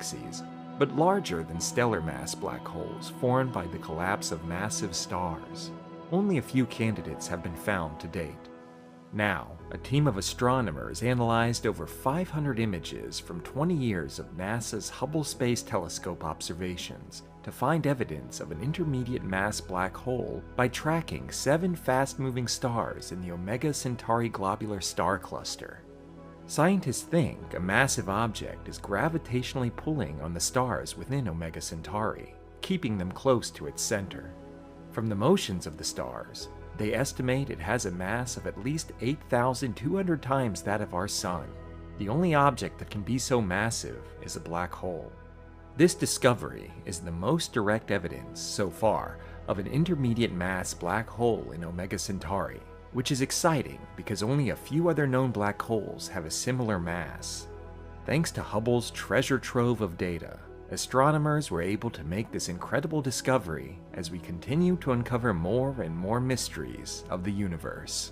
galaxies, but larger than stellar mass black holes formed by the collapse of massive stars. Only a few candidates have been found to date. Now, a team of astronomers analyzed over 500 images from 20 years of NASA's Hubble Space Telescope observations to find evidence of an intermediate mass black hole by tracking 7 fast-moving stars in the Omega Centauri globular star cluster. Scientists think a massive object is gravitationally pulling on the stars within Omega Centauri, keeping them close to its center. From the motions of the stars, they estimate it has a mass of at least 8,200 times that of our Sun. The only object that can be so massive is a black hole. This discovery is the most direct evidence, so far, of an intermediate mass black hole in Omega Centauri, which is exciting because only a few other known black holes have a similar mass. Thanks to Hubble's treasure trove of data, astronomers were able to make this incredible discovery as we continue to uncover more and more mysteries of the universe.